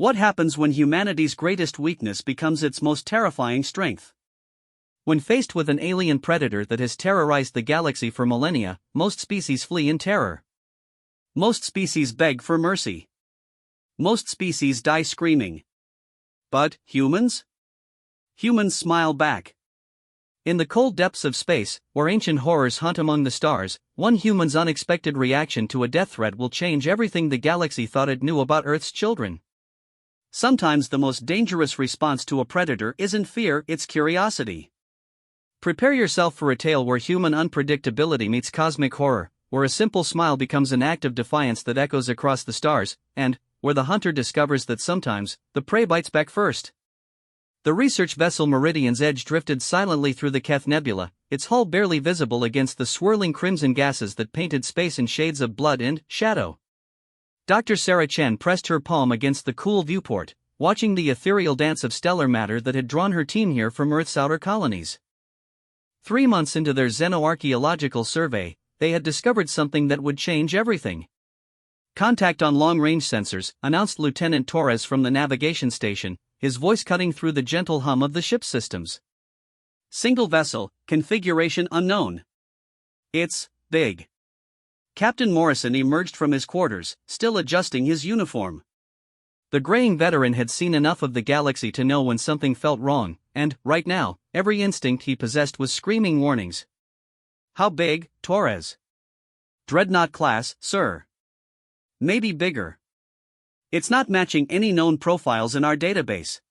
What happens when humanity's greatest weakness becomes its most terrifying strength? When faced with an alien predator that has terrorized the galaxy for millennia, most species flee in terror. Most species beg for mercy. Most species die screaming. But humans? Humans smile back. In the cold depths of space, where ancient horrors hunt among the stars, one human's unexpected reaction to a death threat will change everything the galaxy thought it knew about Earth's children. Sometimes the most dangerous response to a predator isn't fear, it's curiosity. Prepare yourself for a tale where human unpredictability meets cosmic horror, where a simple smile becomes an act of defiance that echoes across the stars, and where the hunter discovers that sometimes the prey bites back first. The research vessel Meridian's Edge drifted silently through the Keth Nebula, its hull barely visible against the swirling crimson gases that painted space in shades of blood and shadow. Dr. Sarah Chen pressed her palm against the cool viewport, watching the ethereal dance of stellar matter that had drawn her team here from Earth's outer colonies. 3 months into their xenoarchaeological survey, they had discovered something that would change everything. "Contact on long-range sensors," announced Lieutenant Torres from the navigation station, his voice cutting through the gentle hum of the ship's systems. "Single vessel, configuration unknown. It's big." Captain Morrison emerged from his quarters, still adjusting his uniform. The graying veteran had seen enough of the galaxy to know when something felt wrong, and, right now, every instinct he possessed was screaming warnings. "How big, Torres?" "Dreadnought class, sir." "Maybe bigger." "It's not matching any known profiles in our database."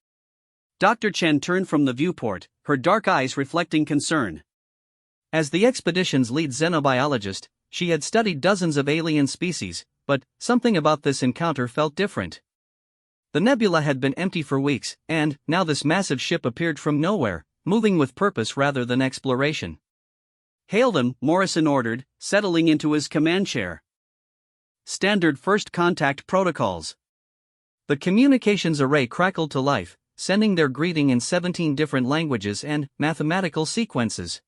Dr. Chen turned from the viewport, her dark eyes reflecting concern. As the expedition's lead xenobiologist, she had studied dozens of alien species, but something about this encounter felt different. The nebula had been empty for weeks, and now this massive ship appeared from nowhere, moving with purpose rather than exploration. "Hail them," Morrison ordered, settling into his command chair. "Standard first contact protocols." The communications array crackled to life, sending their greeting in 17 different languages and mathematical sequences.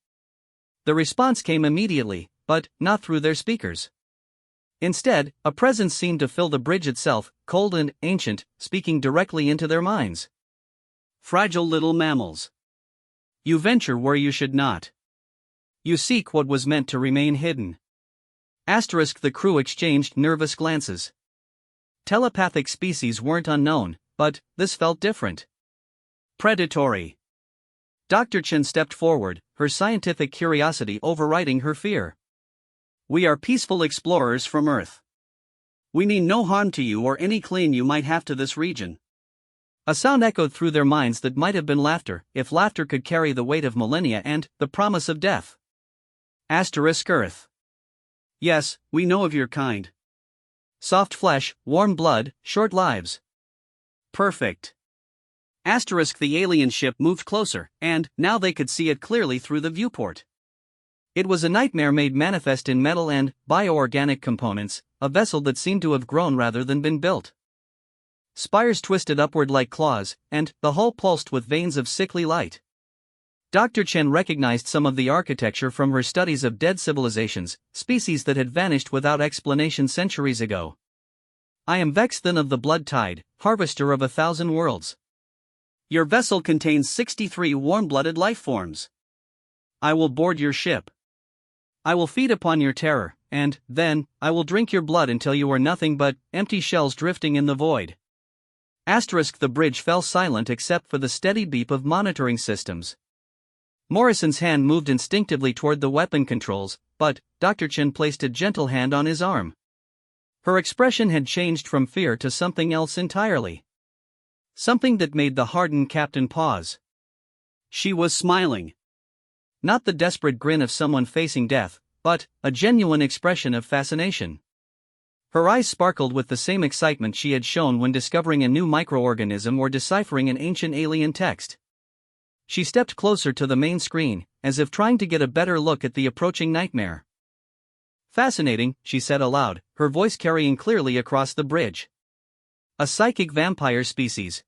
The response came immediately, but not through their speakers. Instead, a presence seemed to fill the bridge itself, cold and ancient, speaking directly into their minds. "Fragile little mammals. You venture where you should not. You seek what was meant to remain hidden." The crew exchanged nervous glances. Telepathic species weren't unknown, but this felt different. "Predatory." Dr. Chen stepped forward, her scientific curiosity overriding her fear. "We are peaceful explorers from Earth. We mean no harm to you or any claim you might have to this region." A sound echoed through their minds that might have been laughter, if laughter could carry the weight of millennia and the promise of death. Earth. "Yes, we know of your kind. Soft flesh, warm blood, short lives." "Perfect." The alien ship moved closer, and now they could see it clearly through the viewport. It was a nightmare made manifest in metal and bioorganic components, a vessel that seemed to have grown rather than been built. Spires twisted upward like claws, and the hull pulsed with veins of sickly light. Dr. Chen recognized some of the architecture from her studies of dead civilizations, species that had vanished without explanation centuries ago. "I am Vexthan of the Blood Tide, harvester of 1,000 worlds. Your vessel contains 63 warm-blooded life forms. I will board your ship. I will feed upon your terror, and, then, I will drink your blood until you are nothing but empty shells drifting in the void." The bridge fell silent except for the steady beep of monitoring systems. Morrison's hand moved instinctively toward the weapon controls, but Dr. Chen placed a gentle hand on his arm. Her expression had changed from fear to something else entirely. Something that made the hardened captain pause. She was smiling. Not the desperate grin of someone facing death, but a genuine expression of fascination. Her eyes sparkled with the same excitement she had shown when discovering a new microorganism or deciphering an ancient alien text. She stepped closer to the main screen, as if trying to get a better look at the approaching nightmare. "Fascinating," she said aloud, her voice carrying clearly across the bridge. "A psychic vampire species.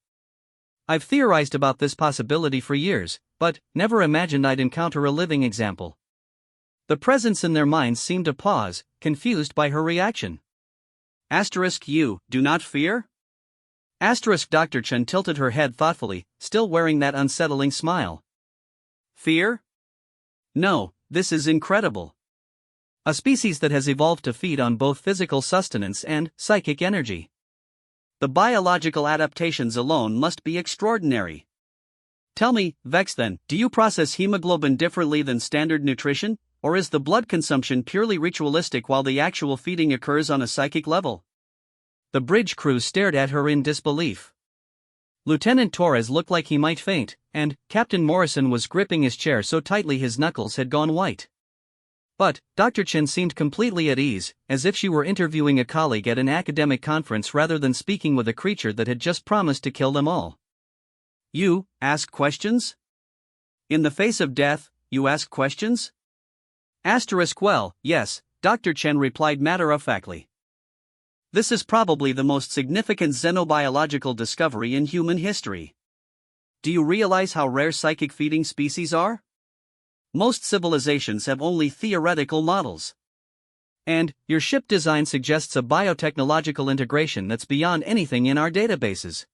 I've theorized about this possibility for years, but never imagined I'd encounter a living example." The presence in their minds seemed to pause, confused by her reaction. "You do not fear?" Dr. Chen tilted her head thoughtfully, still wearing that unsettling smile. Fear? No, this is incredible. A species that has evolved to feed on both physical sustenance and psychic energy. The biological adaptations alone must be extraordinary. Tell me, Vex then, do you process hemoglobin differently than standard nutrition, or is the blood consumption purely ritualistic while the actual feeding occurs on a psychic level? The bridge crew stared at her in disbelief. Lieutenant Torres looked like he might faint, and Captain Morrison was gripping his chair so tightly his knuckles had gone white. But Dr. Chen seemed completely at ease, as if she were interviewing a colleague at an academic conference rather than speaking with a creature that had just promised to kill them all. You ask questions? In the face of death, you ask questions? Well, yes, Dr. Chen replied matter-of-factly. This is probably the most significant xenobiological discovery in human history. Do you realize how rare psychic feeding species are? Most civilizations have only theoretical models. And your ship design suggests a biotechnological integration that's beyond anything in our databases.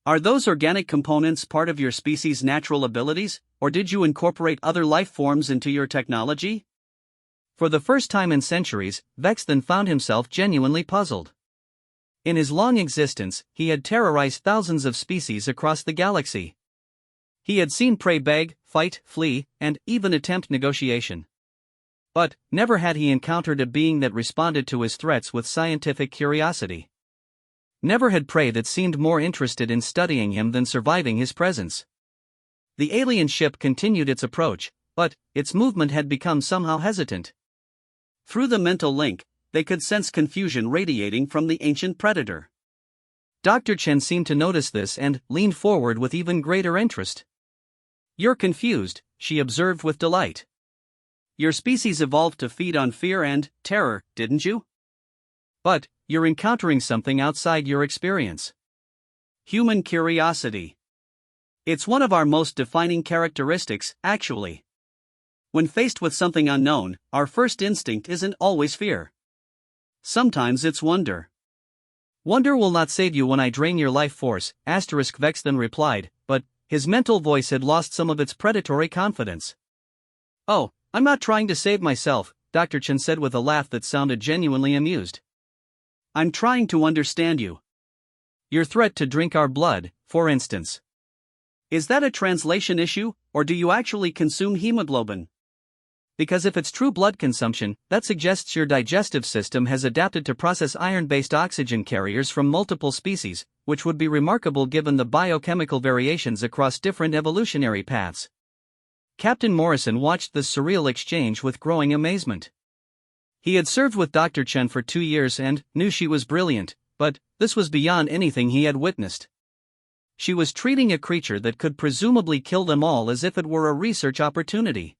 Are those organic components part of your species' natural abilities, or did you incorporate other life forms into your technology? For the first time in centuries, Vex then found himself genuinely puzzled. In his long existence, he had terrorized thousands of species across the galaxy. He had seen prey beg, fight, flee, and even attempt negotiation. But never had he encountered a being that responded to his threats with scientific curiosity. Never had prey that seemed more interested in studying him than surviving his presence. The alien ship continued its approach, but its movement had become somehow hesitant. Through the mental link, they could sense confusion radiating from the ancient predator. Dr. Chen seemed to notice this and leaned forward with even greater interest. You're confused, she observed with delight. Your species evolved to feed on fear and terror, didn't you? But you're encountering something outside your experience. Human curiosity. It's one of our most defining characteristics, actually. When faced with something unknown, our first instinct isn't always fear. Sometimes it's wonder. Wonder will not save you when I drain your life force, Vex then replied, but his mental voice had lost some of its predatory confidence. Oh, I'm not trying to save myself, Dr. Chen said with a laugh that sounded genuinely amused. I'm trying to understand you. Your threat to drink our blood, for instance. Is that a translation issue, or do you actually consume hemoglobin? Because if it's true blood consumption, that suggests your digestive system has adapted to process iron-based oxygen carriers from multiple species, which would be remarkable given the biochemical variations across different evolutionary paths. Captain Morrison watched this surreal exchange with growing amazement. He had served with Dr. Chen for 2 years and knew she was brilliant, but this was beyond anything he had witnessed. She was treating a creature that could presumably kill them all as if it were a research opportunity.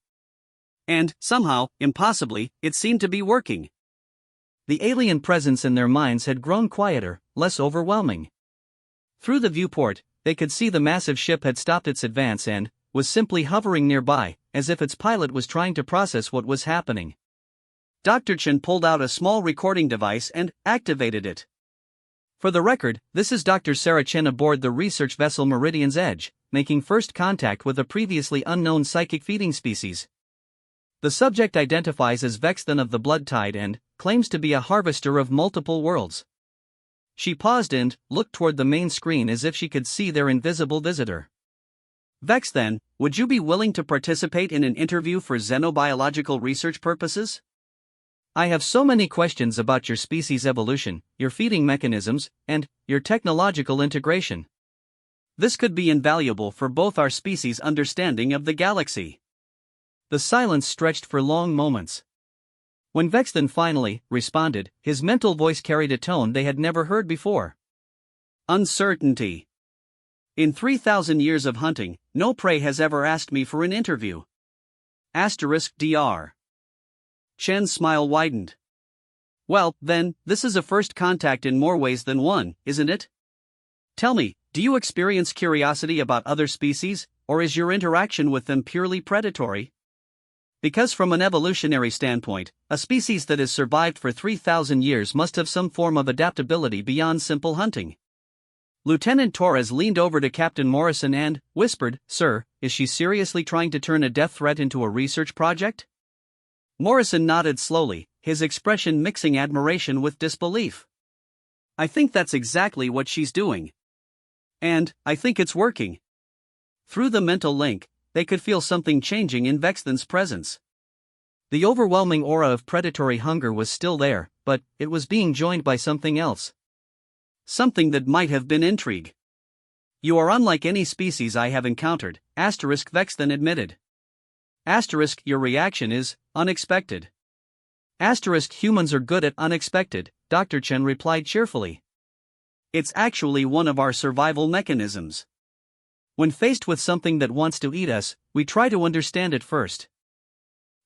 And, somehow, impossibly, it seemed to be working. The alien presence in their minds had grown quieter, less overwhelming. Through the viewport, they could see the massive ship had stopped its advance and was simply hovering nearby, as if its pilot was trying to process what was happening. Dr. Chen pulled out a small recording device and activated it. For the record, this is Dr. Sarah Chen aboard the research vessel Meridian's Edge, making first contact with a previously unknown psychic feeding species. The subject identifies as Vexthan of the Blood Tide and claims to be a harvester of multiple worlds. She paused and looked toward the main screen as if she could see their invisible visitor. Vexthan, would you be willing to participate in an interview for xenobiological research purposes? I have so many questions about your species' evolution, your feeding mechanisms, and your technological integration. This could be invaluable for both our species' understanding of the galaxy. The silence stretched for long moments. When Vexthan finally responded, his mental voice carried a tone they had never heard before. Uncertainty. In 3,000 years of hunting, no prey has ever asked me for an interview. Dr. Chen's smile widened. Well, then, this is a first contact in more ways than one, isn't it? Tell me, do you experience curiosity about other species, or is your interaction with them purely predatory? Because from an evolutionary standpoint, a species that has survived for 3,000 years must have some form of adaptability beyond simple hunting. Lieutenant Torres leaned over to Captain Morrison and whispered, "Sir, is she seriously trying to turn a death threat into a research project?" Morrison nodded slowly, his expression mixing admiration with disbelief. "I think that's exactly what she's doing. And I think it's working." Through the mental link, they could feel something changing in Vexthen's presence. The overwhelming aura of predatory hunger was still there, but it was being joined by something else. Something that might have been intrigue. "You are unlike any species I have encountered," Vexthen admitted. Your reaction is unexpected. Humans are good at unexpected, Dr. Chen replied cheerfully. "It's actually one of our survival mechanisms. When faced with something that wants to eat us, we try to understand it first.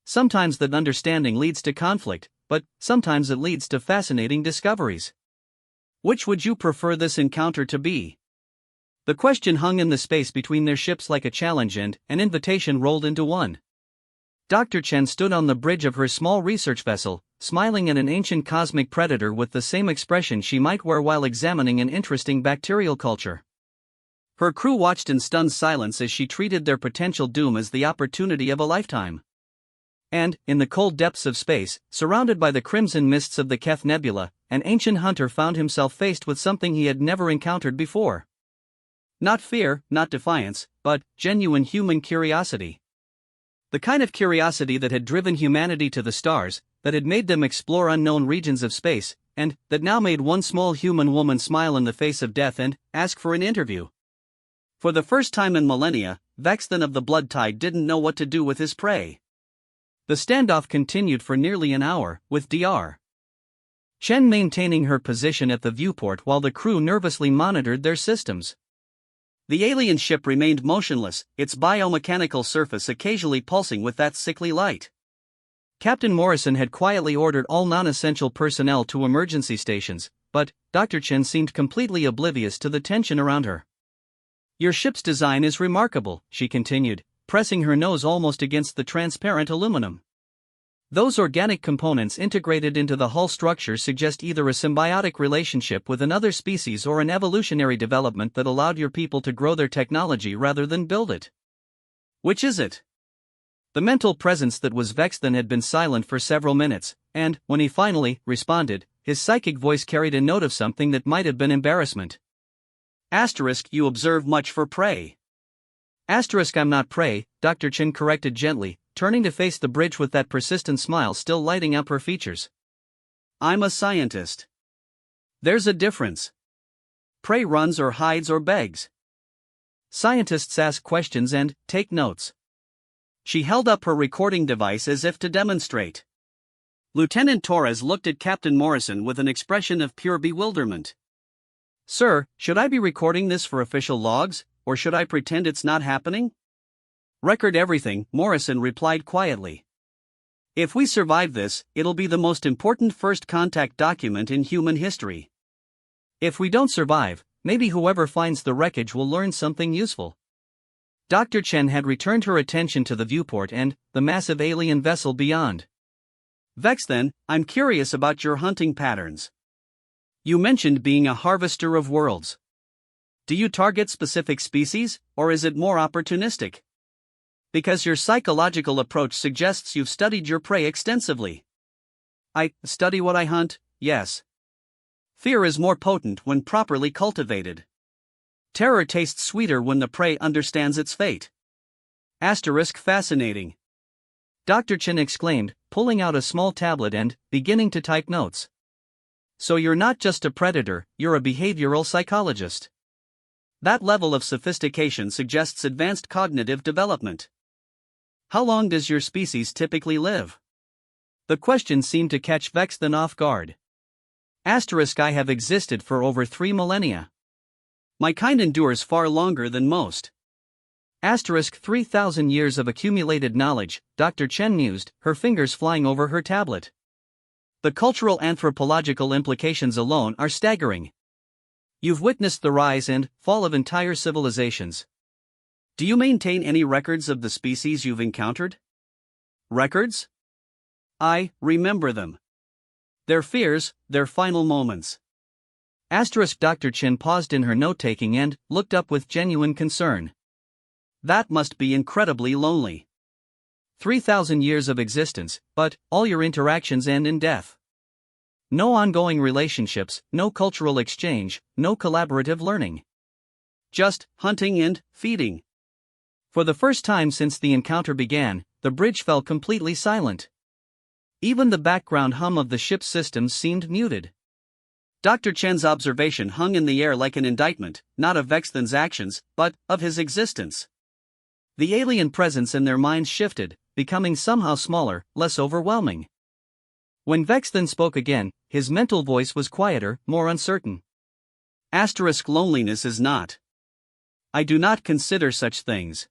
Sometimes that understanding leads to conflict, but sometimes it leads to fascinating discoveries. Which would you prefer this encounter to be?" The question hung in the space between their ships like a challenge and an invitation rolled into one. Dr. Chen stood on the bridge of her small research vessel, smiling at an ancient cosmic predator with the same expression she might wear while examining an interesting bacterial culture. Her crew watched in stunned silence as she treated their potential doom as the opportunity of a lifetime. And, in the cold depths of space, surrounded by the crimson mists of the Keth Nebula, an ancient hunter found himself faced with something he had never encountered before. Not fear, not defiance, but genuine human curiosity. The kind of curiosity that had driven humanity to the stars, that had made them explore unknown regions of space, and that now made one small human woman smile in the face of death and ask for an interview. For the first time in millennia, Vexthen of the Blood Tide didn't know what to do with his prey. The standoff continued for nearly an hour, with Dr. Chen maintaining her position at the viewport while the crew nervously monitored their systems. The alien ship remained motionless, its biomechanical surface occasionally pulsing with that sickly light. Captain Morrison had quietly ordered all non-essential personnel to emergency stations, but Dr. Chen seemed completely oblivious to the tension around her. "Your ship's design is remarkable," she continued, pressing her nose almost against the transparent aluminum. "Those organic components integrated into the hull structure suggest either a symbiotic relationship with another species or an evolutionary development that allowed your people to grow their technology rather than build it. Which is it?" The mental presence that was Vexthen had been silent for several minutes, and, when he finally responded, his psychic voice carried a note of something that might have been embarrassment. "You observe much for prey." "I'm not prey," Dr. Chen corrected gently, turning to face the bridge with that persistent smile still lighting up her features. "I'm a scientist. There's a difference. Prey runs or hides or begs. Scientists ask questions and take notes." She held up her recording device as if to demonstrate. Lieutenant Torres looked at Captain Morrison with an expression of pure bewilderment. "Sir, should I be recording this for official logs, or should I pretend it's not happening?" "Record everything," Morrison replied quietly. "If we survive this, it'll be the most important first contact document in human history. If we don't survive, maybe whoever finds the wreckage will learn something useful." Dr. Chen had returned her attention to the viewport and the massive alien vessel beyond. "Vexthen, I'm curious about your hunting patterns. You mentioned being a harvester of worlds. Do you target specific species, or is it more opportunistic? Because your psychological approach suggests you've studied your prey extensively." "I study what I hunt, yes. Fear is more potent when properly cultivated. Terror tastes sweeter when the prey understands its fate." Fascinating. Dr. Chen exclaimed, pulling out a small tablet and beginning to type notes. "So you're not just a predator, you're a behavioral psychologist. That level of sophistication suggests advanced cognitive development. How long does your species typically live?" The question seemed to catch Vexthen off guard. "I have existed for over 3 millennia. My kind endures far longer than most." 3,000 years of accumulated knowledge, Dr. Chen mused, her fingers flying over her tablet. "The cultural anthropological implications alone are staggering. You've witnessed the rise and fall of entire civilizations. Do you maintain any records of the species you've encountered?" "Records? I remember them. Their fears, their final moments. Dr. Chin paused in her note-taking and looked up with genuine concern. That must be incredibly lonely. 3,000 years of existence, but all your interactions end in death. No ongoing relationships, no cultural exchange, no collaborative learning. Just hunting and feeding. For the first time since the encounter began, the bridge fell completely silent. Even the background hum of the ship's systems seemed muted. Dr. Chen's observation hung in the air like an indictment, not of Vexthan's actions, but of his existence. The alien presence in their minds shifted, becoming somehow smaller, less overwhelming. When Vexthan spoke again, his mental voice was quieter, more uncertain. Loneliness is not. I do not consider such things.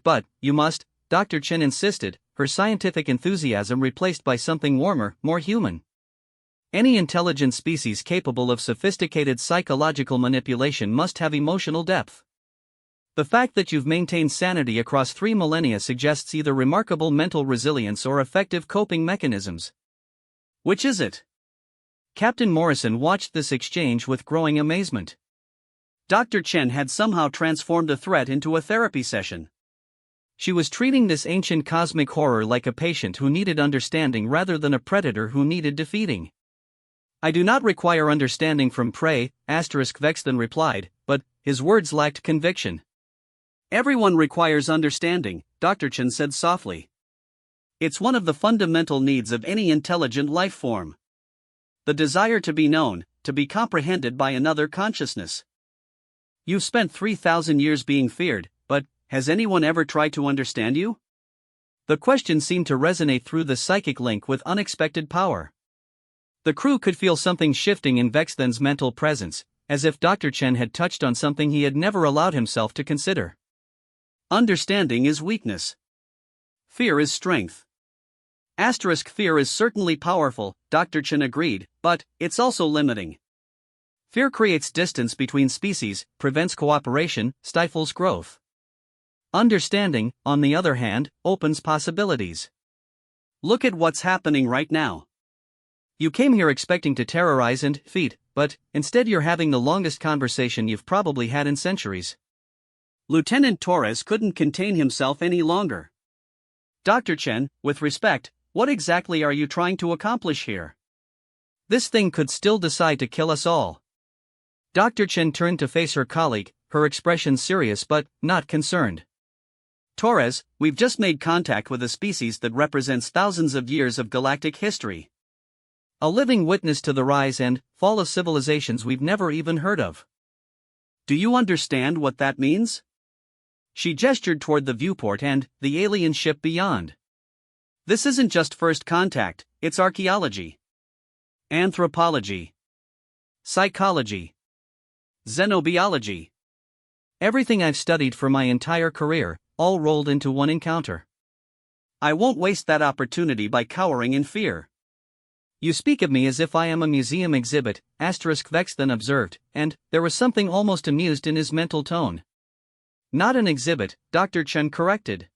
But, you must, Dr. Chen insisted, her scientific enthusiasm replaced by something warmer, more human. Any intelligent species capable of sophisticated psychological manipulation must have emotional depth. The fact that you've maintained sanity across 3 millennia suggests either remarkable mental resilience or effective coping mechanisms. Which is it? Captain Morrison watched this exchange with growing amazement. Dr. Chen had somehow transformed a threat into a therapy session. She was treating this ancient cosmic horror like a patient who needed understanding rather than a predator who needed defeating. I do not require understanding from prey, Vexthan replied, but his words lacked conviction. Everyone requires understanding, Dr. Chen said softly. It's one of the fundamental needs of any intelligent life form. The desire to be known, to be comprehended by another consciousness. You've spent 3,000 years being feared, but has anyone ever tried to understand you? The question seemed to resonate through the psychic link with unexpected power. The crew could feel something shifting in Vexthan's mental presence, as if Dr. Chen had touched on something he had never allowed himself to consider. Understanding is weakness. Fear is strength. Fear is certainly powerful, Dr. Chen agreed, but it's also limiting. Fear creates distance between species, prevents cooperation, stifles growth. Understanding, on the other hand, opens possibilities. Look at what's happening right now. You came here expecting to terrorize and feed, but instead you're having the longest conversation you've probably had in centuries. Lieutenant Torres couldn't contain himself any longer. Dr. Chen, with respect, what exactly are you trying to accomplish here? This thing could still decide to kill us all. Dr. Chen turned to face her colleague, her expression serious but not concerned. Torres, we've just made contact with a species that represents thousands of years of galactic history. A living witness to the rise and fall of civilizations we've never even heard of. Do you understand what that means? She gestured toward the viewport and the alien ship beyond. This isn't just first contact, it's archaeology, anthropology, psychology, xenobiology. Everything I've studied for my entire career, all rolled into one encounter. I won't waste that opportunity by cowering in fear. You speak of me as if I am a museum exhibit, Vexthan observed, and there was something almost amused in his mental tone. Not an exhibit, Dr. Chen corrected.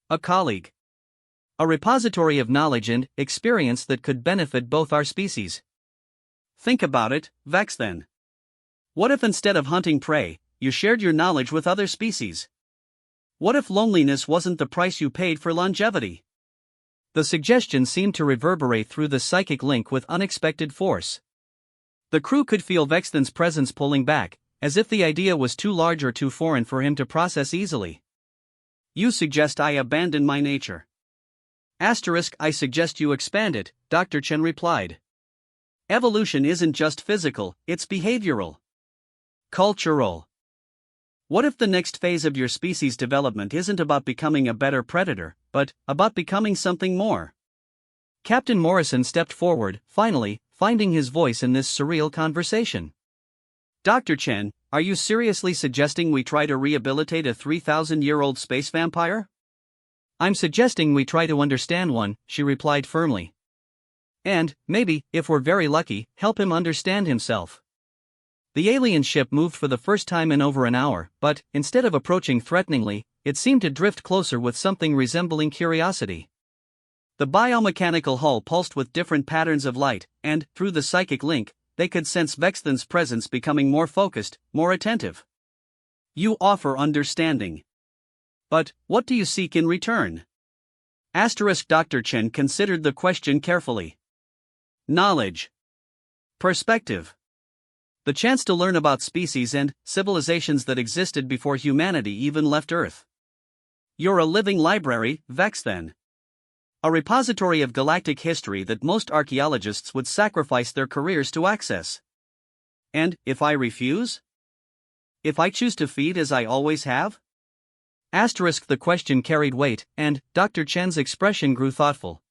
A colleague. A repository of knowledge and experience that could benefit both our species. Think about it, Vexthan. What if instead of hunting prey, you shared your knowledge with other species? What if loneliness wasn't the price you paid for longevity? The suggestion seemed to reverberate through the psychic link with unexpected force. The crew could feel Vexthan's presence pulling back, as if the idea was too large or too foreign for him to process easily. You suggest I abandon my nature. I suggest you expand it, Dr. Chen replied. Evolution isn't just physical, it's behavioral. Cultural. What if the next phase of your species' development isn't about becoming a better predator, but about becoming something more? Captain Morrison stepped forward, finally, finding his voice in this surreal conversation. Dr. Chen, are you seriously suggesting we try to rehabilitate a 3,000-year-old space vampire? I'm suggesting we try to understand one, she replied firmly. And, maybe, if we're very lucky, help him understand himself. The alien ship moved for the first time in over an hour, but, instead of approaching threateningly, it seemed to drift closer with something resembling curiosity. The biomechanical hull pulsed with different patterns of light, and, through the psychic link, they could sense Vexthan's presence becoming more focused, more attentive. You offer understanding. But, what do you seek in return? Dr. Chen considered the question carefully. Knowledge. Perspective. The chance to learn about species and civilizations that existed before humanity even left Earth. You're a living library, Vexthan. A repository of galactic history that most archaeologists would sacrifice their careers to access. And, if I refuse? If I choose to feed as I always have? The question carried weight, and Dr. Chen's expression grew thoughtful.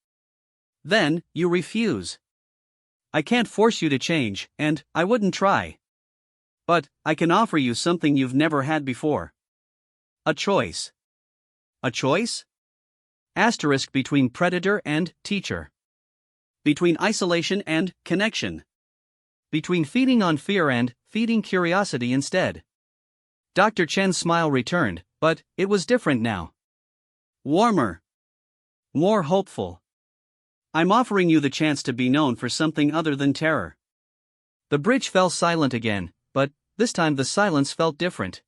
Then, you refuse. I can't force you to change, and I wouldn't try. But, I can offer you something you've never had before. A choice. A choice? Between predator and teacher. Between isolation and connection. Between feeding on fear and feeding curiosity instead. Dr. Chen's smile returned, but it was different now. Warmer. More hopeful. I'm offering you the chance to be known for something other than terror. The bridge fell silent again, but this time the silence felt different.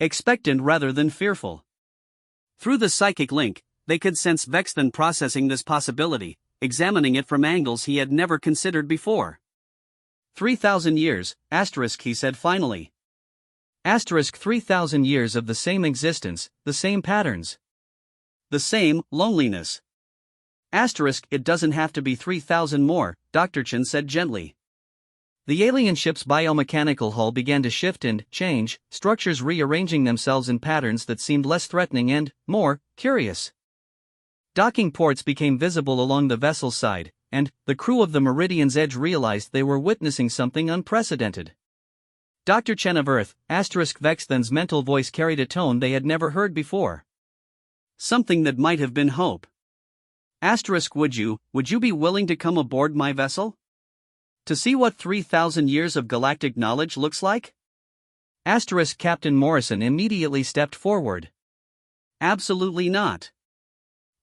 Expectant rather than fearful. Through the psychic link, they could sense Vexthan processing this possibility, examining it from angles he had never considered before. 3,000 years, he said finally. 3,000 years of the same existence, the same patterns. The same loneliness. It doesn't have to be 3,000 more, Dr. Chen said gently. The alien ship's biomechanical hull began to shift and change, structures rearranging themselves in patterns that seemed less threatening and more curious. Docking ports became visible along the vessel's side, and the crew of the Meridian's Edge realized they were witnessing something unprecedented. Dr. Chen of Earth, Vexthan's mental voice carried a tone they had never heard before. Something that might have been hope. Would you be willing to come aboard my vessel? To see what 3,000 years of galactic knowledge looks like? Captain Morrison immediately stepped forward. Absolutely not.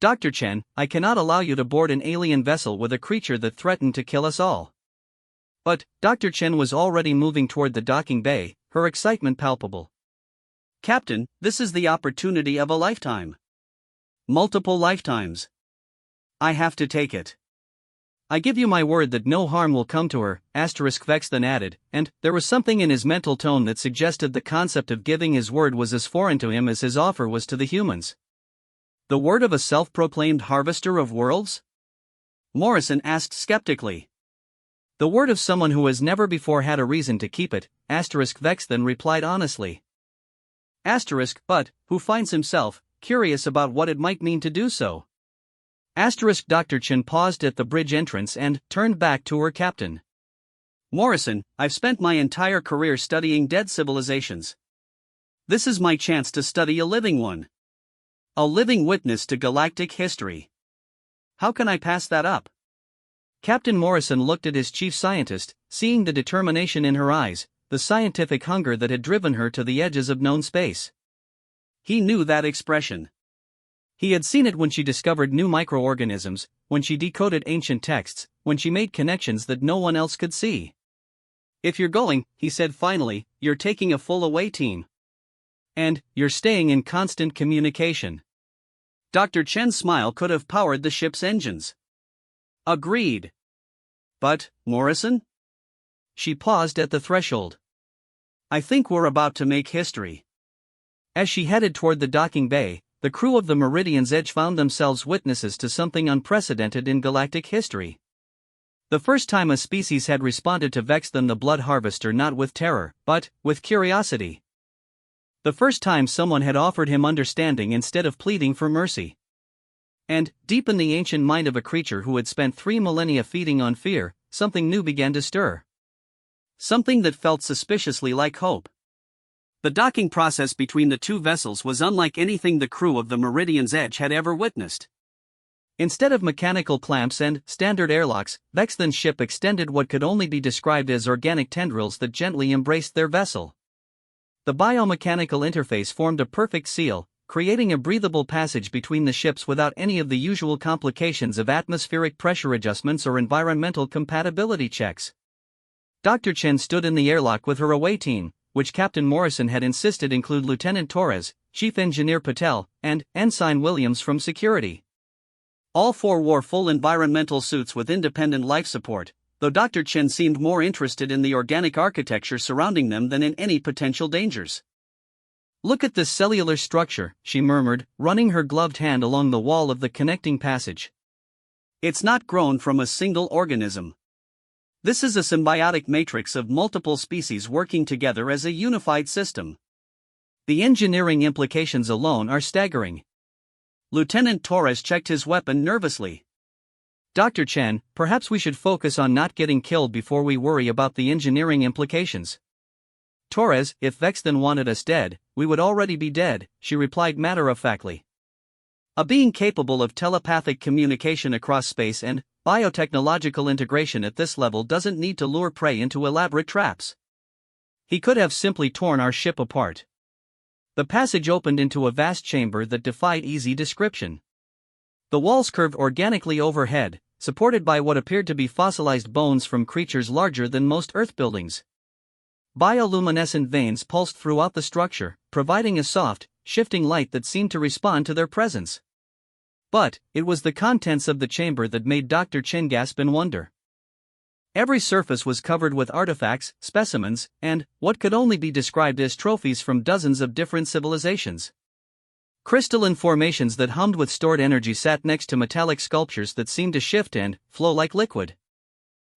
Dr. Chen, I cannot allow you to board an alien vessel with a creature that threatened to kill us all. But, Dr. Chen was already moving toward the docking bay, her excitement palpable. Captain, this is the opportunity of a lifetime. Multiple lifetimes. I have to take it. I give you my word that no harm will come to her, Vexthan added, and there was something in his mental tone that suggested the concept of giving his word was as foreign to him as his offer was to the humans. The word of a self-proclaimed harvester of worlds? Morrison asked skeptically. The word of someone who has never before had a reason to keep it, Vexthan replied honestly. But, who finds himself curious about what it might mean to do so. Dr. Chen paused at the bridge entrance and turned back to her captain. Morrison, I've spent my entire career studying dead civilizations. This is my chance to study a living one. A living witness to galactic history. How can I pass that up? Captain Morrison looked at his chief scientist, seeing the determination in her eyes, the scientific hunger that had driven her to the edges of known space. He knew that expression. He had seen it when she discovered new microorganisms, when she decoded ancient texts, when she made connections that no one else could see. If you're going, he said finally, you're taking a full away team. And, you're staying in constant communication. Dr. Chen's smile could have powered the ship's engines. Agreed. But, Morrison? She paused at the threshold. I think we're about to make history. As she headed toward the docking bay, the crew of the Meridian's Edge found themselves witnesses to something unprecedented in galactic history. The first time a species had responded to Vexthan the Blood Harvester not with terror, but with curiosity. The first time someone had offered him understanding instead of pleading for mercy. And, deep in the ancient mind of a creature who had spent 3 millennia feeding on fear, something new began to stir. Something that felt suspiciously like hope. The docking process between the two vessels was unlike anything the crew of the Meridian's Edge had ever witnessed. Instead of mechanical clamps and standard airlocks, Vexthan's ship extended what could only be described as organic tendrils that gently embraced their vessel. The biomechanical interface formed a perfect seal, creating a breathable passage between the ships without any of the usual complications of atmospheric pressure adjustments or environmental compatibility checks. Dr. Chen stood in the airlock with her away team, which Captain Morrison had insisted include Lieutenant Torres, Chief Engineer Patel, and Ensign Williams from security. All four wore full environmental suits with independent life support, though Dr. Chen seemed more interested in the organic architecture surrounding them than in any potential dangers. "Look at this cellular structure," she murmured, running her gloved hand along the wall of the connecting passage. "It's not grown from a single organism. This is a symbiotic matrix of multiple species working together as a unified system. The engineering implications alone are staggering." Lieutenant Torres checked his weapon nervously. "Dr. Chen, perhaps we should focus on not getting killed before we worry about the engineering implications." "Torres, if Vexton wanted us dead, we would already be dead," she replied matter-of-factly. "A being capable of telepathic communication across space and biotechnological integration at this level doesn't need to lure prey into elaborate traps. He could have simply torn our ship apart." The passage opened into a vast chamber that defied easy description. The walls curved organically overhead, supported by what appeared to be fossilized bones from creatures larger than most Earth buildings. Bioluminescent veins pulsed throughout the structure, providing a soft, shifting light that seemed to respond to their presence. But it was the contents of the chamber that made Dr. Chen gasp in wonder. Every surface was covered with artifacts, specimens, and what could only be described as trophies from dozens of different civilizations. Crystalline formations that hummed with stored energy sat next to metallic sculptures that seemed to shift and flow like liquid.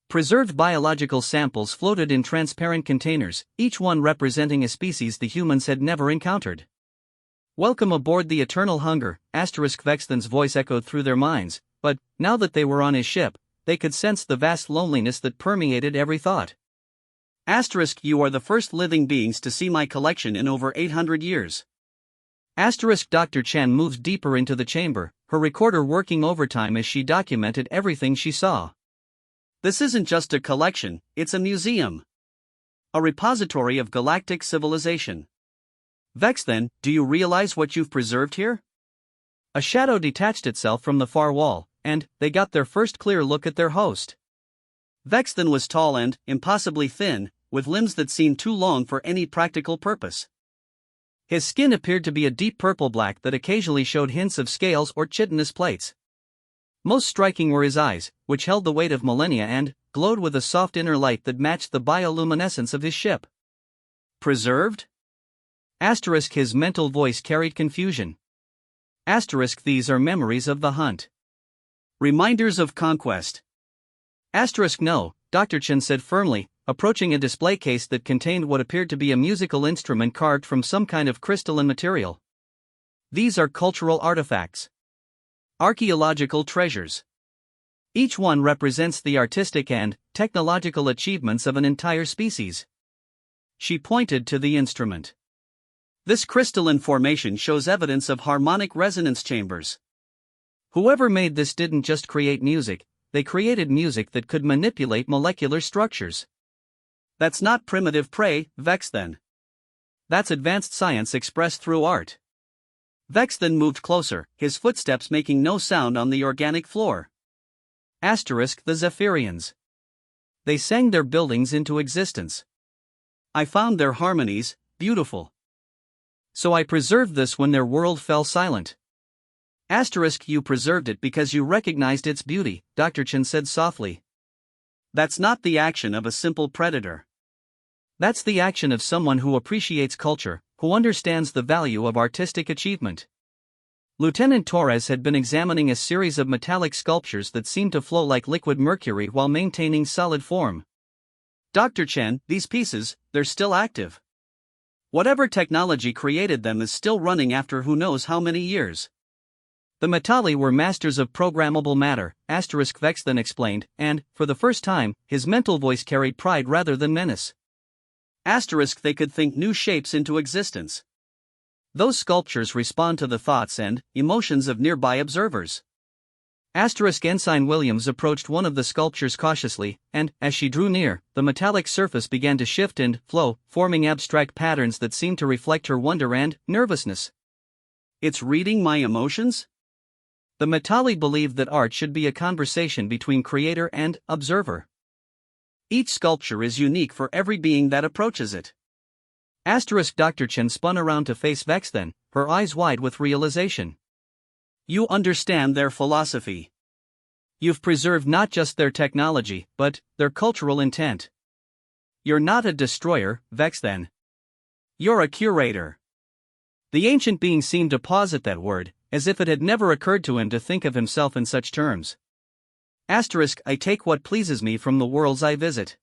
Preserved biological samples floated in transparent containers, each one representing a species the humans had never encountered. "Welcome aboard the Eternal Hunger," Vexton's voice echoed through their minds, but, now that they were on his ship, they could sense the vast loneliness that permeated every thought. "You are the first living beings to see my collection in over 800 years. Dr. Chen moved deeper into the chamber, her recorder working overtime as she documented everything she saw. "This isn't just a collection, it's a museum. A repository of galactic civilization. Vexton, do you realize what you've preserved here?" A shadow detached itself from the far wall, and they got their first clear look at their host. Vexton was tall and impossibly thin, with limbs that seemed too long for any practical purpose. His skin appeared to be a deep purple-black that occasionally showed hints of scales or chitinous plates. Most striking were his eyes, which held the weight of millennia and glowed with a soft inner light that matched the bioluminescence of his ship. "Preserved?" His mental voice carried confusion. "These are memories of the hunt. Reminders of conquest." "No," Dr. Chen said firmly, approaching a display case that contained what appeared to be a musical instrument carved from some kind of crystalline material. "These are cultural artifacts. Archaeological treasures. Each one represents the artistic and technological achievements of an entire species." She pointed to the instrument. "This crystalline formation shows evidence of harmonic resonance chambers. Whoever made this didn't just create music, they created music that could manipulate molecular structures. That's not primitive prey, Vexton. That's advanced science expressed through art." Vexton moved closer, his footsteps making no sound on the organic floor. The Zephyrians. They sang their buildings into existence. I found their harmonies beautiful. So I preserved this when their world fell silent. You preserved it because you recognized its beauty, Dr. Chen said softly. That's not the action of a simple predator. That's the action of someone who appreciates culture, who understands the value of artistic achievement. Lieutenant Torres had been examining a series of metallic sculptures that seemed to flow like liquid mercury while maintaining solid form. "Dr. Chen, these pieces, they're still active. Whatever technology created them is still running after who knows how many years." "The Metali were masters of programmable matter," Vexton explained, and, for the first time, his mental voice carried pride rather than menace. They could think new shapes into existence. Those sculptures respond to the thoughts and emotions of nearby observers." Ensign Williams approached one of the sculptures cautiously, and, as she drew near, the metallic surface began to shift and flow, forming abstract patterns that seemed to reflect her wonder and nervousness. "It's reading my emotions?" The Metali believed that art should be a conversation between creator and observer. Each sculpture is unique for every being that approaches it. Dr. Chen spun around to face Vex then, her eyes wide with realization. You understand their philosophy. You've preserved not just their technology, but their cultural intent. You're not a destroyer, Vex then. You're a curator. The ancient being seemed to pause at that word, as if it had never occurred to him to think of himself in such terms. I take what pleases me from the worlds I visit.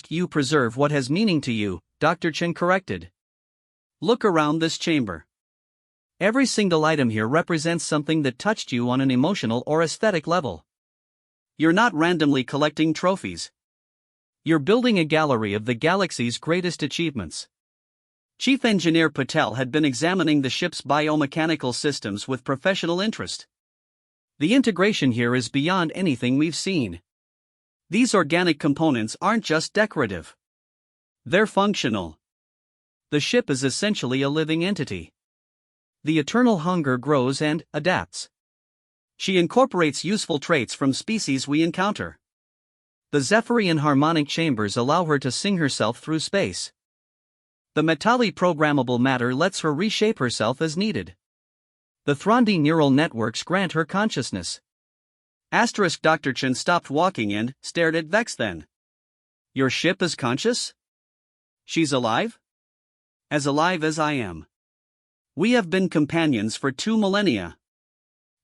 You preserve what has meaning to you, Dr. Chen corrected. Look around this chamber. Every single item here represents something that touched you on an emotional or aesthetic level. You're not randomly collecting trophies. You're building a gallery of the galaxy's greatest achievements. Chief Engineer Patel had been examining the ship's biomechanical systems with professional interest. The integration here is beyond anything we've seen. These organic components aren't just decorative. They're functional. The ship is essentially a living entity. The eternal hunger grows and adapts. She incorporates useful traits from species we encounter. The Zephyrian harmonic chambers allow her to sing herself through space. The Metali programmable matter lets her reshape herself as needed. The Throndi neural networks grant her consciousness. Dr. Chen stopped walking and stared at Vex then. Your ship is conscious? She's alive? As alive as I am. We have been companions for 2 millennia.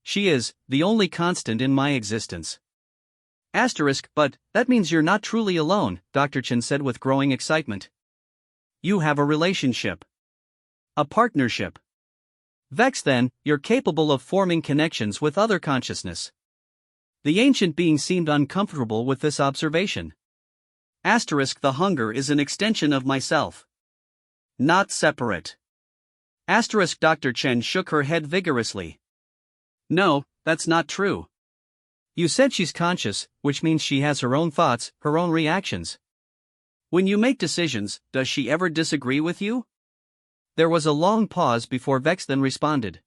She is the only constant in my existence. But that means you're not truly alone, Dr. Chen said with growing excitement. You have a relationship. A partnership. Vex then, you're capable of forming connections with other consciousness. The ancient being seemed uncomfortable with this observation. The hunger is an extension of myself. Not separate. Dr. Chen shook her head vigorously. No, that's not true. You said she's conscious, which means she has her own thoughts, her own reactions. When you make decisions, does she ever disagree with you? There was a long pause before Vex then responded.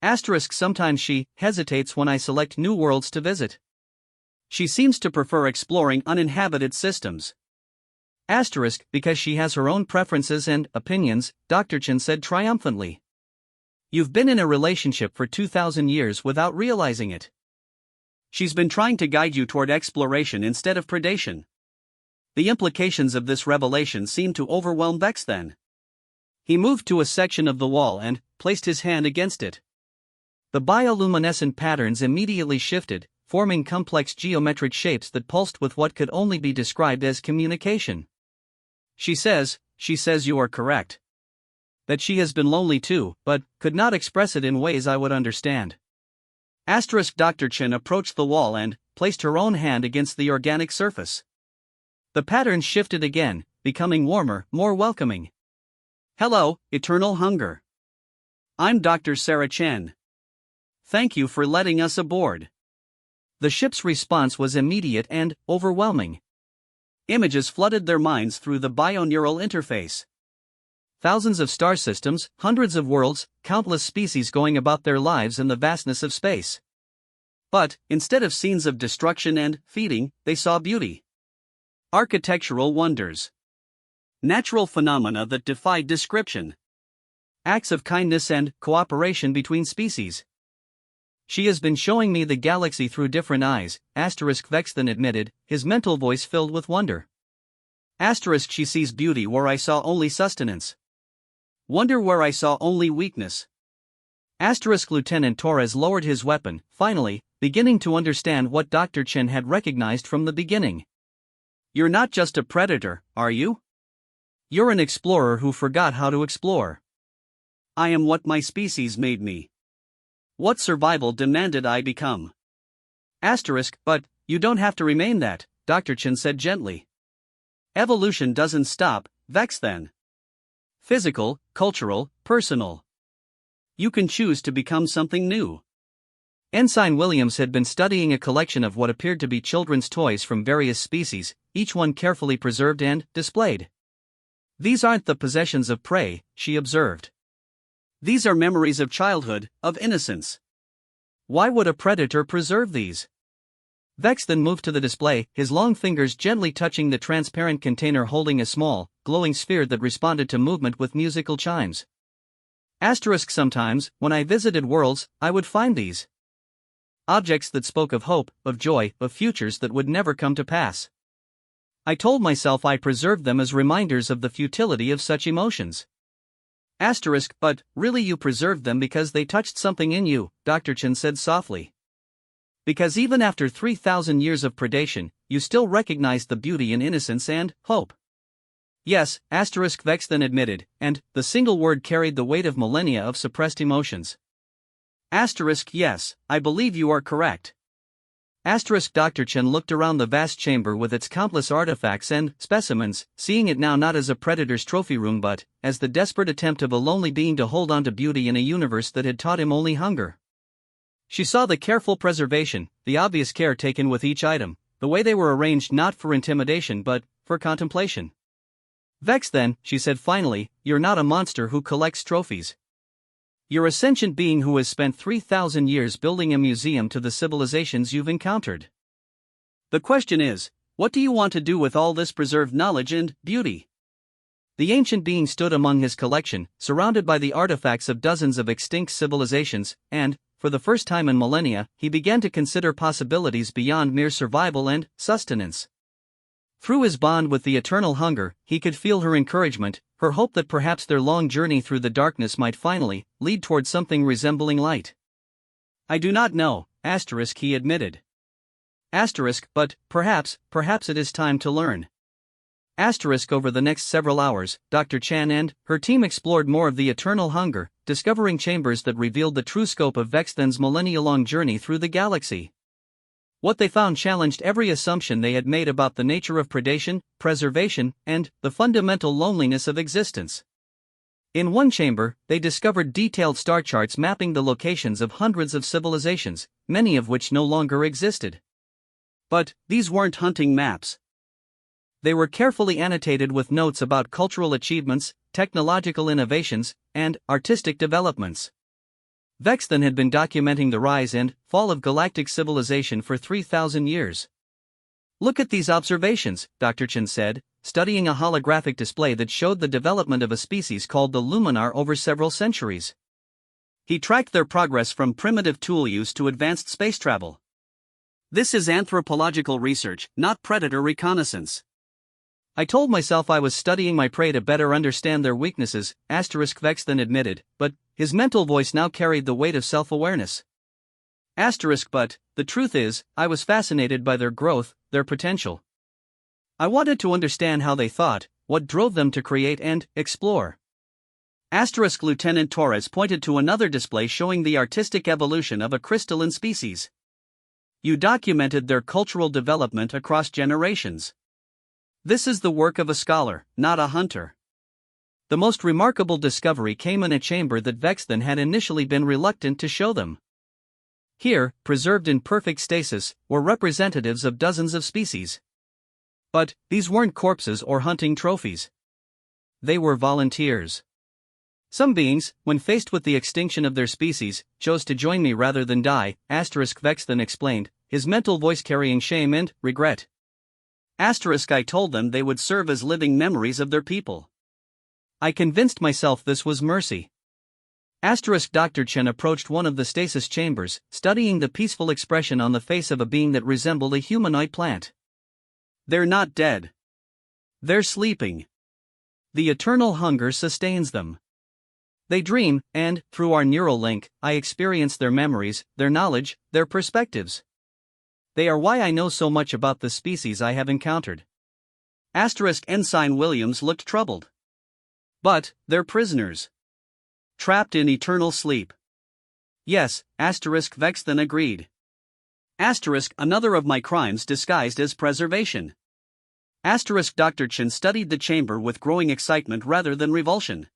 Sometimes she hesitates when I select new worlds to visit. She seems to prefer exploring uninhabited systems. Because she has her own preferences and opinions, Dr. Chen said triumphantly. You've been in a relationship for 2,000 years without realizing it. She's been trying to guide you toward exploration instead of predation. The implications of this revelation seemed to overwhelm Vex then. He moved to a section of the wall and placed his hand against it. The bioluminescent patterns immediately shifted, forming complex geometric shapes that pulsed with what could only be described as communication. She says you are correct. That she has been lonely too, but could not express it in ways I would understand. Dr. Chen approached the wall and placed her own hand against the organic surface. The patterns shifted again, becoming warmer, more welcoming. Hello, Eternal Hunger. I'm Dr. Sarah Chen. Thank you for letting us aboard. The ship's response was immediate and overwhelming. Images flooded their minds through the bioneural interface. Thousands of star systems, hundreds of worlds, countless species going about their lives in the vastness of space. But, instead of scenes of destruction and feeding, they saw beauty. Architectural wonders. Natural phenomena that defied description. Acts of kindness and cooperation between species. She has been showing me the galaxy through different eyes, Vex then admitted, his mental voice filled with wonder. She sees beauty where I saw only sustenance. Wonder where I saw only weakness. Lieutenant Torres lowered his weapon, finally, beginning to understand what Dr. Chen had recognized from the beginning. You're not just a predator, are you? You're an explorer who forgot how to explore. I am what my species made me. What survival demanded I become. But you don't have to remain that, Dr. Chen said gently. Evolution doesn't stop, Vex then. Physical, cultural, personal. You can choose to become something new. Ensign Williams had been studying a collection of what appeared to be children's toys from various species, each one carefully preserved and displayed. These aren't the possessions of prey, she observed. These are memories of childhood, of innocence. Why would a predator preserve these? Vex then moved to the display, his long fingers gently touching the transparent container holding a small, glowing sphere that responded to movement with musical chimes. Asterisk sometimes, when I visited worlds, I would find these objects that spoke of hope, of joy, of futures that would never come to pass. I told myself I preserved them as reminders of the futility of such emotions. Asterisk, but, really you preserved them because they touched something in you, Dr. Chen said softly. Because even after 3,000 years of predation, you still recognized the beauty in innocence and hope. Yes, asterisk Vex then admitted, and the single word carried the weight of millennia of suppressed emotions. Asterisk yes, I believe you are correct. Asterisk Dr. Chen looked around the vast chamber with its countless artifacts and specimens, seeing it now not as a predator's trophy room but as the desperate attempt of a lonely being to hold on to beauty in a universe that had taught him only hunger. She saw the careful preservation, the obvious care taken with each item, the way they were arranged not for intimidation but for contemplation. Vex then, she said finally, you're not a monster who collects trophies. You're a sentient being who has spent 3,000 years building a museum to the civilizations you've encountered. The question is, what do you want to do with all this preserved knowledge and beauty? The ancient being stood among his collection, surrounded by the artifacts of dozens of extinct civilizations, and, for the first time in millennia, he began to consider possibilities beyond mere survival and sustenance. Through his bond with the eternal hunger, he could feel her encouragement, her hope that perhaps their long journey through the darkness might finally lead toward something resembling light. I do not know, asterisk he admitted. Asterisk, but perhaps it is time to learn. Asterisk over the next several hours, Dr. Chan and her team explored more of the eternal hunger, discovering chambers that revealed the true scope of Vexthen's millennia-long journey through the galaxy. What they found challenged every assumption they had made about the nature of predation, preservation, and the fundamental loneliness of existence. In one chamber, they discovered detailed star charts mapping the locations of hundreds of civilizations, many of which no longer existed. But these weren't hunting maps. They were carefully annotated with notes about cultural achievements, technological innovations, and artistic developments. Vexthen had been documenting the rise and fall of galactic civilization for 3,000 years. Look at these observations, Dr. Chen said, studying a holographic display that showed the development of a species called the Luminar over several centuries. He tracked their progress from primitive tool use to advanced space travel. This is anthropological research, not predator reconnaissance. I told myself I was studying my prey to better understand their weaknesses, asterisk Vexthen admitted, but his mental voice now carried the weight of self-awareness. Asterisk but, the truth is, I was fascinated by their growth, their potential. I wanted to understand how they thought, what drove them to create and explore. Asterisk Lieutenant Torres pointed to another display showing the artistic evolution of a crystalline species. You documented their cultural development across generations. This is the work of a scholar, not a hunter. The most remarkable discovery came in a chamber that Vexthen had initially been reluctant to show them. Here, preserved in perfect stasis, were representatives of dozens of species. But these weren't corpses or hunting trophies. They were volunteers. Some beings, when faced with the extinction of their species, chose to join me rather than die, asterisk Vexthen explained, his mental voice carrying shame and regret. Asterisk I told them they would serve as living memories of their people. I convinced myself this was mercy. Asterisk Dr. Chen approached one of the stasis chambers, studying the peaceful expression on the face of a being that resembled a humanoid plant. They're not dead. They're sleeping. The eternal hunger sustains them. They dream, and, through our neural link, I experience their memories, their knowledge, their perspectives. They are why I know so much about the species I have encountered. Asterisk Ensign Williams looked troubled. But, they're prisoners. Trapped in eternal sleep. Yes, asterisk Vexthen agreed. Asterisk another of my crimes disguised as preservation. Asterisk Dr. Chen studied the chamber with growing excitement rather than revulsion.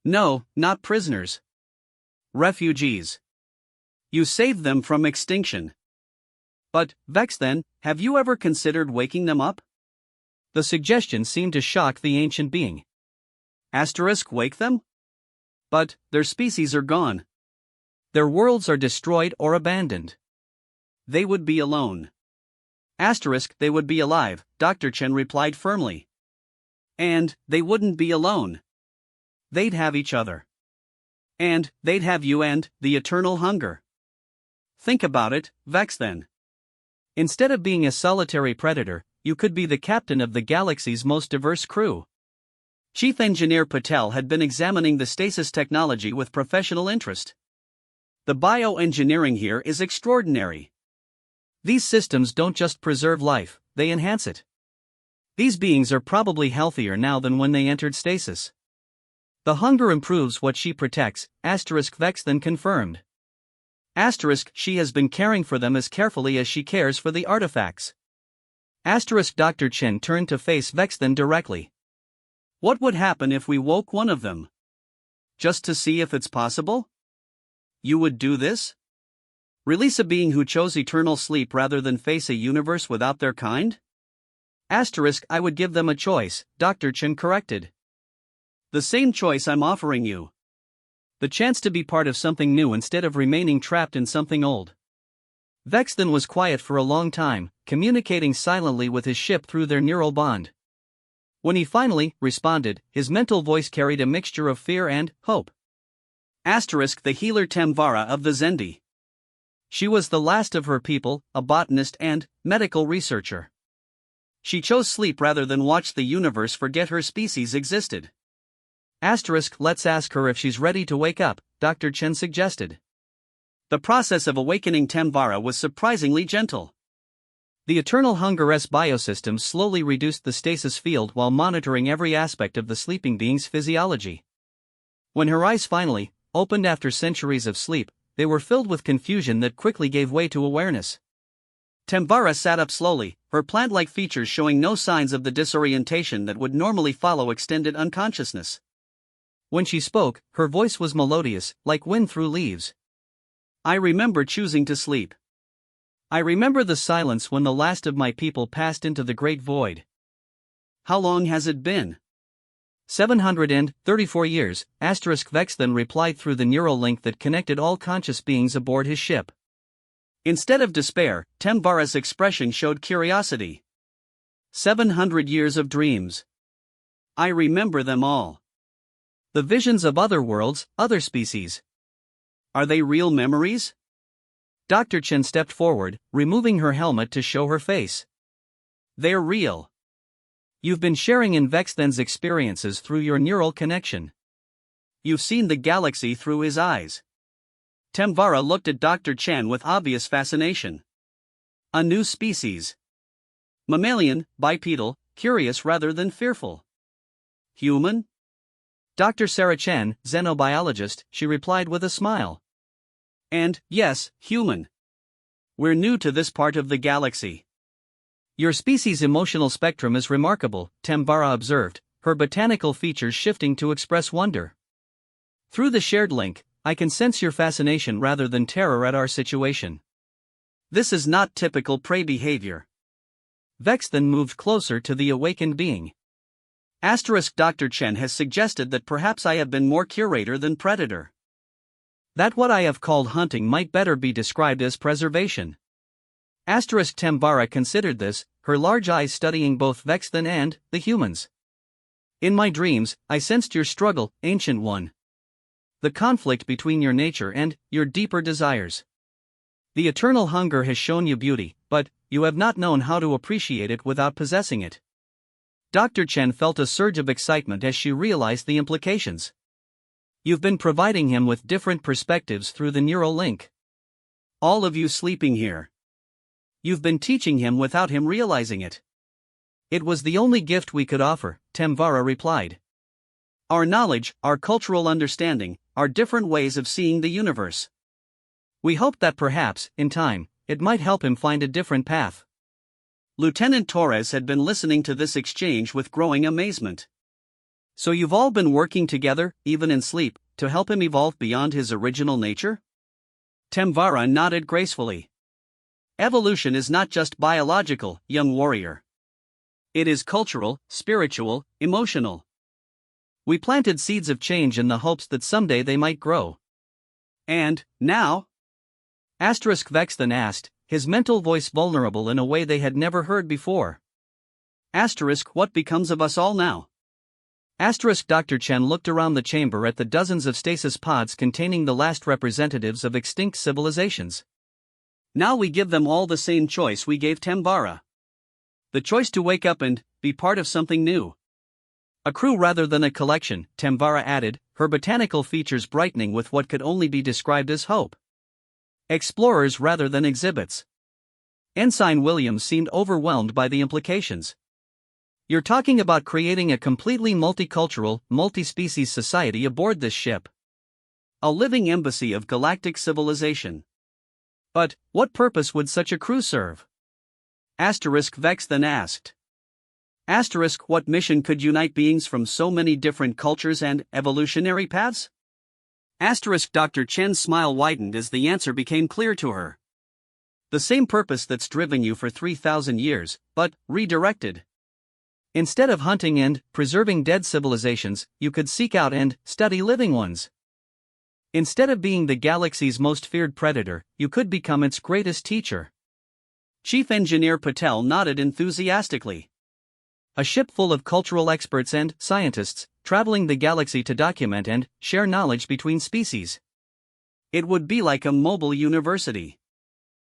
No, not prisoners. Refugees. You saved them from extinction. But, Vexthen, have you ever considered waking them up? The suggestion seemed to shock the ancient being. Asterisk wake them? But, their species are gone. Their worlds are destroyed or abandoned. They would be alone. They would be alive, Dr. Chen replied firmly. And they wouldn't be alone. They'd have each other. And they'd have you and the eternal hunger. Think about it, Vex then. Instead of being a solitary predator, you could be the captain of the galaxy's most diverse crew. Chief Engineer Patel had been examining the stasis technology with professional interest. The bioengineering here is extraordinary. These systems don't just preserve life, they enhance it. These beings are probably healthier now than when they entered stasis. The hunger improves what she protects, Vex then confirmed. She has been caring for them as carefully as she cares for the artifacts. Dr. Chen turned to face Vex then directly. What would happen if we woke one of them? Just to see if it's possible? You would do this? Release a being who chose eternal sleep rather than face a universe without their kind? I would give them a choice, Dr. Chen corrected. The same choice I'm offering you. The chance to be part of something new instead of remaining trapped in something old. Vex then was quiet for a long time, communicating silently with his ship through their neural bond. When he finally responded, his mental voice carried a mixture of fear and hope. The healer Tamvara of the Zendi. She was the last of her people, a botanist and medical researcher. She chose sleep rather than watch the universe forget her species existed. Let's ask her if she's ready to wake up, Dr. Chen suggested. The process of awakening Tamvara was surprisingly gentle. The Eternal Hunger's biosystems slowly reduced the stasis field while monitoring every aspect of the sleeping being's physiology. When her eyes finally opened after centuries of sleep, they were filled with confusion that quickly gave way to awareness. Tamvara sat up slowly, her plant-like features showing no signs of the disorientation that would normally follow extended unconsciousness. When she spoke, her voice was melodious, like wind through leaves. I remember choosing to sleep. I remember the silence when the last of my people passed into the great void. How long has it been? 734 years, Vex then replied through the neural link that connected all conscious beings aboard his ship. Instead of despair, Tamvara's expression showed curiosity. 700 years of dreams. I remember them all. The visions of other worlds, other species. Are they real memories? Dr. Chen stepped forward, removing her helmet to show her face. They're real. You've been sharing in Vexthen's experiences through your neural connection. You've seen the galaxy through his eyes. Tamvara looked at Dr. Chen with obvious fascination. A new species. Mammalian, bipedal, curious rather than fearful. Human? Dr. Sarah Chen, xenobiologist, she replied with a smile. And, yes, human. We're new to this part of the galaxy. Your species' emotional spectrum is remarkable, Tamvara observed, her botanical features shifting to express wonder. Through the shared link, I can sense your fascination rather than terror at our situation. This is not typical prey behavior. Vex then moved closer to the awakened being. Dr. Chen has suggested that perhaps I have been more curator than predator. That what I have called hunting might better be described as preservation. Tamvara considered this, her large eyes studying both Vexthen and the humans. In my dreams, I sensed your struggle, Ancient One. The conflict between your nature and your deeper desires. The eternal hunger has shown you beauty, but you have not known how to appreciate it without possessing it. Dr. Chen felt a surge of excitement as she realized the implications. You've been providing him with different perspectives through the neural link. All of you sleeping here. You've been teaching him without him realizing it. It was the only gift we could offer, Tamvara replied. Our knowledge, our cultural understanding, our different ways of seeing the universe. We hoped that perhaps, in time, it might help him find a different path. Lieutenant Torres had been listening to this exchange with growing amazement. So you've all been working together, even in sleep, to help him evolve beyond his original nature? Tamvara nodded gracefully. Evolution is not just biological, young warrior. It is cultural, spiritual, emotional. We planted seeds of change in the hopes that someday they might grow. And, now? Vex then asked, his mental voice vulnerable in a way they had never heard before. What becomes of us all now? Dr. Chen looked around the chamber at the dozens of stasis pods containing the last representatives of extinct civilizations. Now we give them all the same choice we gave Tambara. The choice to wake up and be part of something new. A crew rather than a collection, Tambara added, her botanical features brightening with what could only be described as hope. Explorers rather than exhibits. Ensign Williams seemed overwhelmed by the implications. You're talking about creating a completely multicultural, multi-species society aboard this ship. A living embassy of galactic civilization. But, what purpose would such a crew serve? Vex then asked. What mission could unite beings from so many different cultures and evolutionary paths? Dr. Chen's smile widened as the answer became clear to her. The same purpose that's driven you for 3,000 years, but redirected. Instead of hunting and preserving dead civilizations, you could seek out and study living ones. Instead of being the galaxy's most feared predator, you could become its greatest teacher. Chief Engineer Patel nodded enthusiastically. A ship full of cultural experts and scientists, traveling the galaxy to document and share knowledge between species. It would be like a mobile university.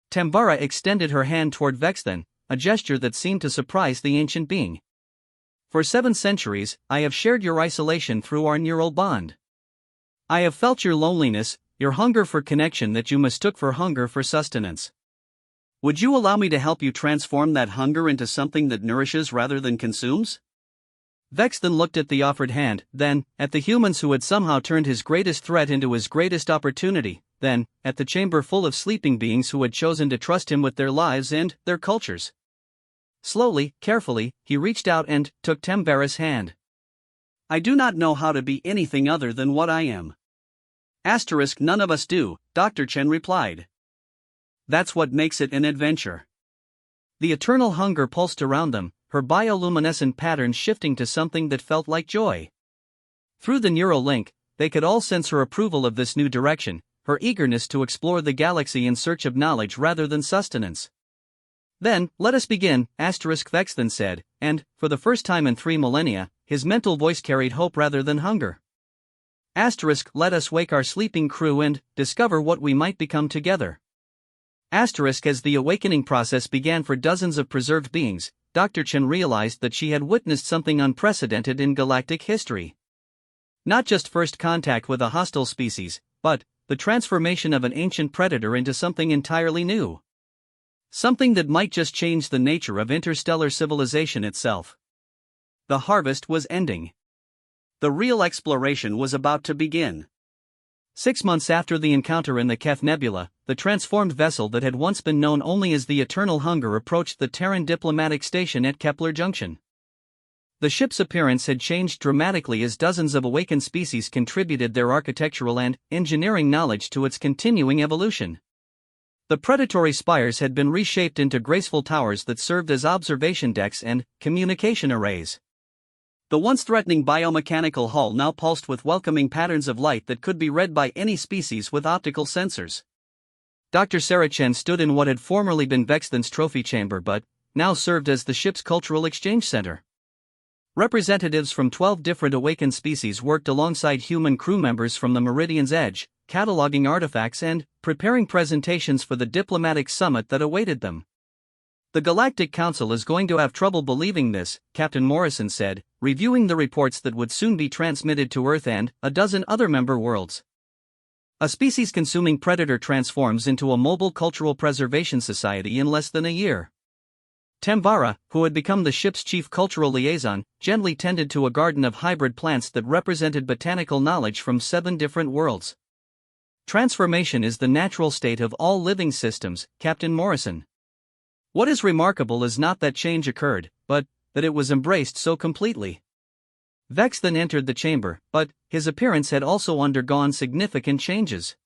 Tambara extended her hand toward Vexthan, a gesture that seemed to surprise the ancient being. For 7 centuries, I have shared your isolation through our neural bond. I have felt your loneliness, your hunger for connection that you mistook for hunger for sustenance. Would you allow me to help you transform that hunger into something that nourishes rather than consumes? Vexthan looked at the offered hand, then, at the humans who had somehow turned his greatest threat into his greatest opportunity, then, at the chamber full of sleeping beings who had chosen to trust him with their lives and their cultures. Slowly, carefully, he reached out and took Tambara's hand. I do not know how to be anything other than what I am. None of us do, Dr. Chen replied. That's what makes it an adventure. The eternal hunger pulsed around them, her bioluminescent patterns shifting to something that felt like joy. Through the neural link, they could all sense her approval of this new direction, her eagerness to explore the galaxy in search of knowledge rather than sustenance. Then, let us begin, Vexthan said, and, for the first time in 3 millennia, his mental voice carried hope rather than hunger. Let us wake our sleeping crew and discover what we might become together. As the awakening process began for dozens of preserved beings, Dr. Chen realized that she had witnessed something unprecedented in galactic history. Not just first contact with a hostile species, but the transformation of an ancient predator into something entirely new. Something that might just change the nature of interstellar civilization itself. The harvest was ending. The real exploration was about to begin. 6 months after the encounter in the Keth Nebula, the transformed vessel that had once been known only as the Eternal Hunger approached the Terran diplomatic station at Kepler Junction. The ship's appearance had changed dramatically as dozens of awakened species contributed their architectural and engineering knowledge to its continuing evolution. The predatory spires had been reshaped into graceful towers that served as observation decks and communication arrays. The once threatening biomechanical hull now pulsed with welcoming patterns of light that could be read by any species with optical sensors. Dr. Sarah Chen stood in what had formerly been Vexthan's trophy chamber but now served as the ship's cultural exchange center. Representatives from 12 different awakened species worked alongside human crew members from the Meridian's edge, cataloging artifacts and preparing presentations for the diplomatic summit that awaited them. The Galactic Council is going to have trouble believing this, Captain Morrison said, reviewing the reports that would soon be transmitted to Earth and a dozen other member worlds. A species-consuming predator transforms into a mobile cultural preservation society in less than a year. Tambara, who had become the ship's chief cultural liaison, gently tended to a garden of hybrid plants that represented botanical knowledge from 7 different worlds. Transformation is the natural state of all living systems, Captain Morrison. What is remarkable is not that change occurred, but that it was embraced so completely. Vexthan entered the chamber, but his appearance had also undergone significant changes.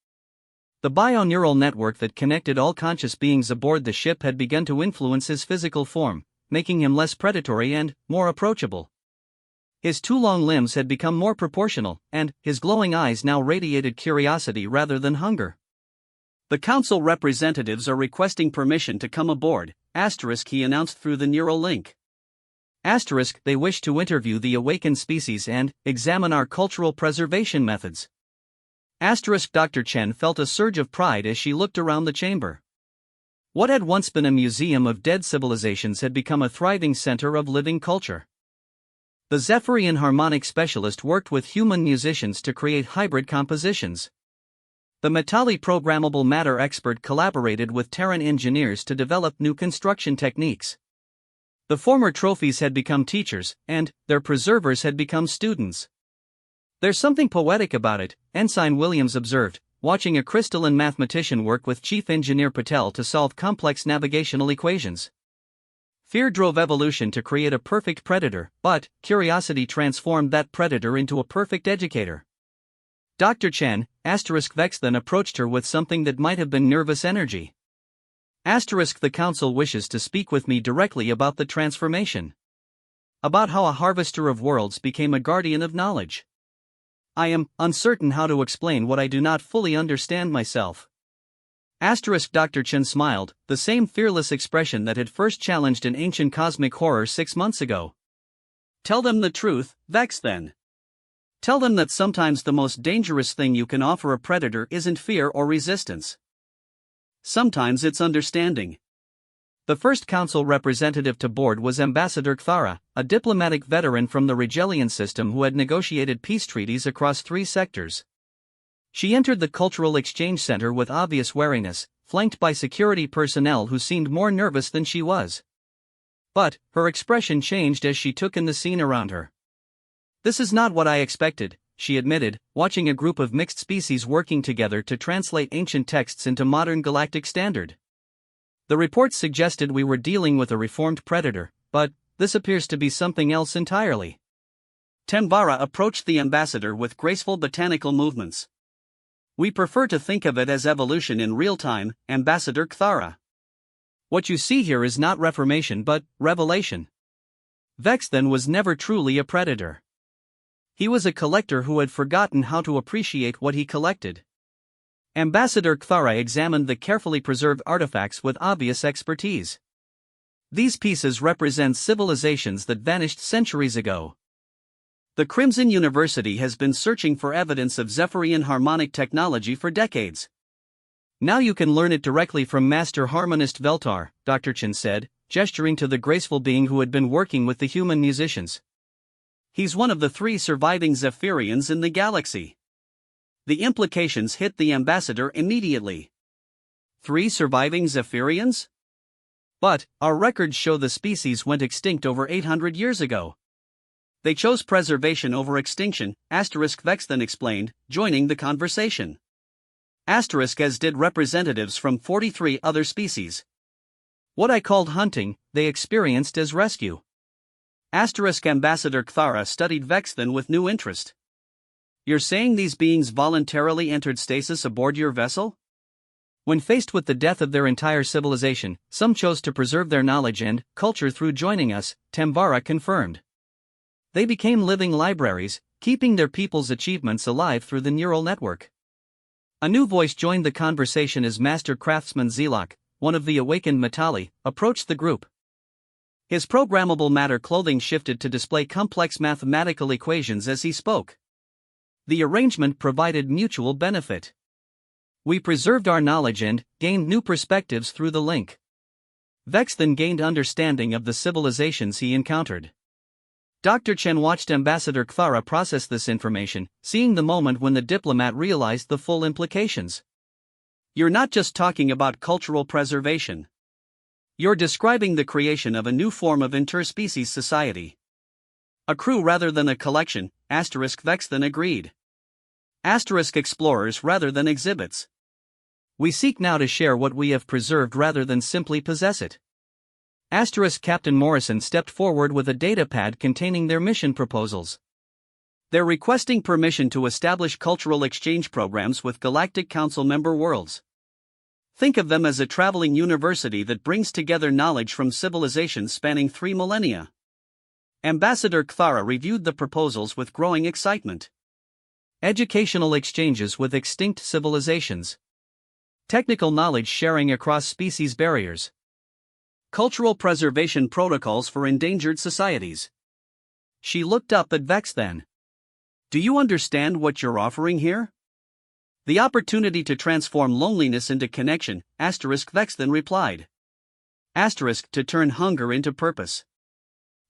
The bioneural network that connected all conscious beings aboard the ship had begun to influence his physical form, making him less predatory and more approachable. His 2 long limbs had become more proportional, and his glowing eyes now radiated curiosity rather than hunger. The council representatives are requesting permission to come aboard, he announced through the neural link. They wish to interview the awakened species and examine our cultural preservation methods. Dr. Chen felt a surge of pride as she looked around the chamber. What had once been a museum of dead civilizations had become a thriving center of living culture. The Zephyrian harmonic specialist worked with human musicians to create hybrid compositions. The Metali programmable matter expert collaborated with Terran engineers to develop new construction techniques. The former trophies had become teachers, and their preservers had become students. There's something poetic about it, Ensign Williams observed, watching a crystalline mathematician work with Chief Engineer Patel to solve complex navigational equations. Fear drove evolution to create a perfect predator, but curiosity transformed that predator into a perfect educator. Dr. Chen, Vex then approached her with something that might have been nervous energy. The council wishes to speak with me directly about the transformation. About how a harvester of worlds became a guardian of knowledge. I am uncertain how to explain what I do not fully understand myself. Dr. Chen smiled, the same fearless expression that had first challenged an ancient cosmic horror 6 months ago. Tell them the truth, Vex then. Tell them that sometimes the most dangerous thing you can offer a predator isn't fear or resistance. Sometimes it's understanding. The first council representative to board was Ambassador Kthara, a diplomatic veteran from the Regelian system who had negotiated peace treaties across 3 sectors. She entered the Cultural Exchange Center with obvious wariness, flanked by security personnel who seemed more nervous than she was. But her expression changed as she took in the scene around her. This is not what I expected, she admitted, watching a group of mixed species working together to translate ancient texts into modern galactic standard. The reports suggested we were dealing with a reformed predator, but this appears to be something else entirely. Tembara approached the ambassador with graceful botanical movements. We prefer to think of it as evolution in real time, Ambassador Kthara. What you see here is not reformation but revelation. Vex then was never truly a predator. He was a collector who had forgotten how to appreciate what he collected. Ambassador Kthara examined the carefully preserved artifacts with obvious expertise. These pieces represent civilizations that vanished centuries ago. The Crimson University has been searching for evidence of Zephyrian harmonic technology for decades. Now you can learn it directly from Master Harmonist Veltar, Dr. Chen said, gesturing to the graceful being who had been working with the human musicians. He's one of the 3 surviving Zephyrians in the galaxy. The implications hit the ambassador immediately. 3 surviving Zephyrians? But our records show the species went extinct over 800 years ago. They chose preservation over extinction, Vex then explained, joining the conversation. As did representatives from 43 other species. What I called hunting, they experienced as rescue. Ambassador Kthara studied Vex then with new interest. You're saying these beings voluntarily entered stasis aboard your vessel? When faced with the death of their entire civilization, some chose to preserve their knowledge and culture through joining us, Tembara confirmed. They became living libraries, keeping their people's achievements alive through the neural network. A new voice joined the conversation as Master Craftsman Zelok, one of the awakened Metali, approached the group. His programmable matter clothing shifted to display complex mathematical equations as he spoke. The arrangement provided mutual benefit. We preserved our knowledge and gained new perspectives through the link. Vex then gained understanding of the civilizations he encountered. Dr. Chen watched Ambassador Kthara process this information, seeing the moment when the diplomat realized the full implications. You're not just talking about cultural preservation. You're describing the creation of a new form of interspecies society. A crew rather than a collection, Vex then agreed. Explorers rather than exhibits. We seek now to share what we have preserved rather than simply possess it. Captain Morrison stepped forward with a datapad containing their mission proposals. They're requesting permission to establish cultural exchange programs with Galactic Council member worlds. Think of them as a traveling university that brings together knowledge from civilizations spanning 3 millennia. Ambassador Kthara reviewed the proposals with growing excitement. Educational exchanges with extinct civilizations. Technical knowledge sharing across species barriers. Cultural preservation protocols for endangered societies. She looked up at Vex then. Do you understand what you're offering here? The opportunity to transform loneliness into connection, Vex then replied. To turn hunger into purpose.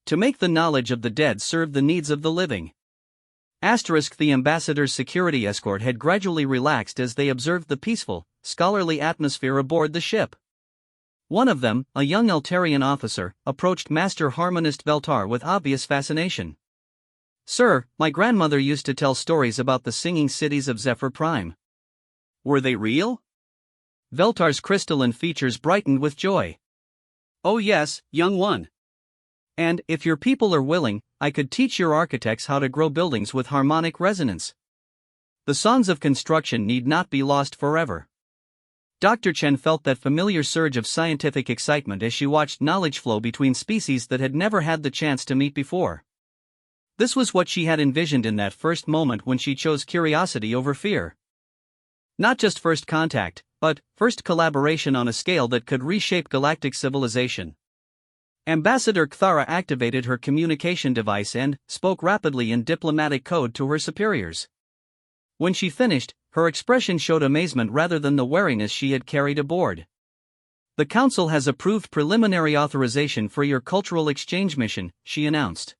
To make the knowledge of the dead serve the needs of the living. The ambassador's security escort had gradually relaxed as they observed the peaceful, scholarly atmosphere aboard the ship. One of them, a young Eltarian officer, approached Master Harmonist Veltar with obvious fascination. Sir, my grandmother used to tell stories about the singing cities of Zephyr Prime. Were they real? Veltar's crystalline features brightened with joy. Oh yes, young one. And, if your people are willing, I could teach your architects how to grow buildings with harmonic resonance. The songs of construction need not be lost forever. Dr. Chen felt that familiar surge of scientific excitement as she watched knowledge flow between species that had never had the chance to meet before. This was what she had envisioned in that first moment when she chose curiosity over fear. Not just first contact, but first collaboration on a scale that could reshape galactic civilization. Ambassador Kthara activated her communication device and spoke rapidly in diplomatic code to her superiors. When she finished, her expression showed amazement rather than the wariness she had carried aboard. The Council has approved preliminary authorization for your cultural exchange mission, she announced.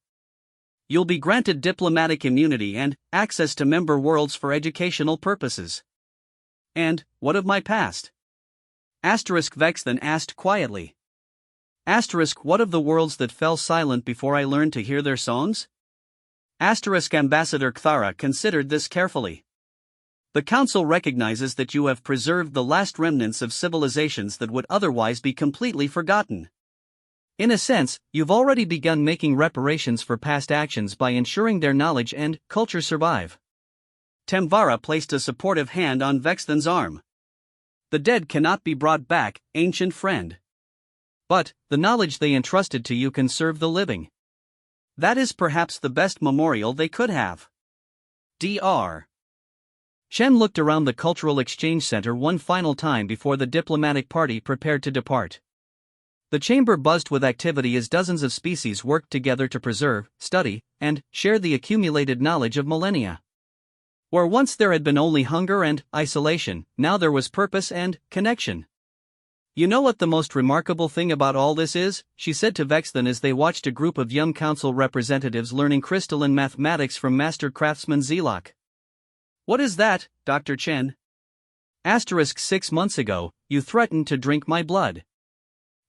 You'll be granted diplomatic immunity and access to member worlds for educational purposes. And what of my past? Vex then asked quietly. What of the worlds that fell silent before I learned to hear their songs? Ambassador Kthara considered this carefully. The Council recognizes that you have preserved the last remnants of civilizations that would otherwise be completely forgotten. In a sense, you've already begun making reparations for past actions by ensuring their knowledge and culture survive. Tamvara placed a supportive hand on Vexthan's arm. The dead cannot be brought back, ancient friend. But, the knowledge they entrusted to you can serve the living. That is perhaps the best memorial they could have. Dr. Chen looked around the Cultural Exchange Center one final time before the diplomatic party prepared to depart. The chamber buzzed with activity as dozens of species worked together to preserve, study, and share the accumulated knowledge of millennia. Where once there had been only hunger and isolation, now there was purpose and connection. You know what the most remarkable thing about all this is? She said to Vexthan as they watched a group of young council representatives learning crystalline mathematics from master craftsman Zelok. What is that, Dr. Chen? 6 months ago, you threatened to drink my blood.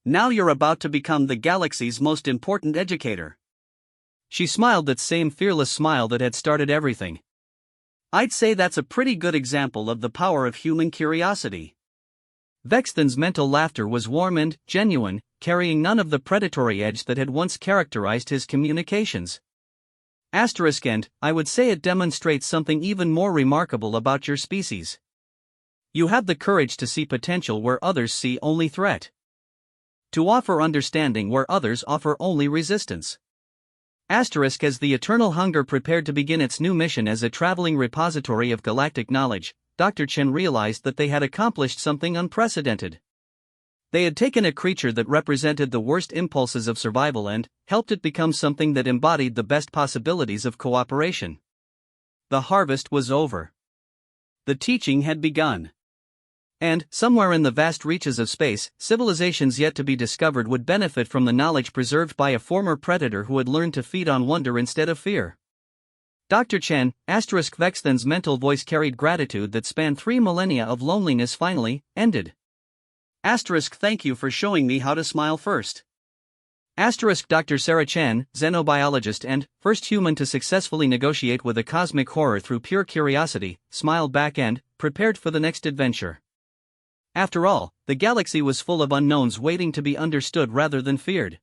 Now you're about to become the galaxy's most important educator. She smiled that same fearless smile that had started everything. I'd say that's a pretty good example of the power of human curiosity. Vexthan's mental laughter was warm and genuine, carrying none of the predatory edge that had once characterized his communications. And, I would say it demonstrates something even more remarkable about your species. You have the courage to see potential where others see only threat. To offer understanding where others offer only resistance. As the eternal hunger prepared to begin its new mission as a traveling repository of galactic knowledge, Dr. Chen realized that they had accomplished something unprecedented. They had taken a creature that represented the worst impulses of survival and helped it become something that embodied the best possibilities of cooperation. The harvest was over. The teaching had begun. And, somewhere in the vast reaches of space, civilizations yet to be discovered would benefit from the knowledge preserved by a former predator who had learned to feed on wonder instead of fear. Dr. Chen, Vexthan's mental voice carried gratitude that spanned 3 millennia of loneliness finally ended. Thank you for showing me how to smile first. Dr. Sarah Chen, xenobiologist and first human to successfully negotiate with a cosmic horror through pure curiosity, smiled back and prepared for the next adventure. After all, the galaxy was full of unknowns waiting to be understood rather than feared.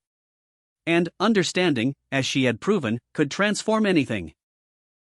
And understanding, as she had proven, could transform anything.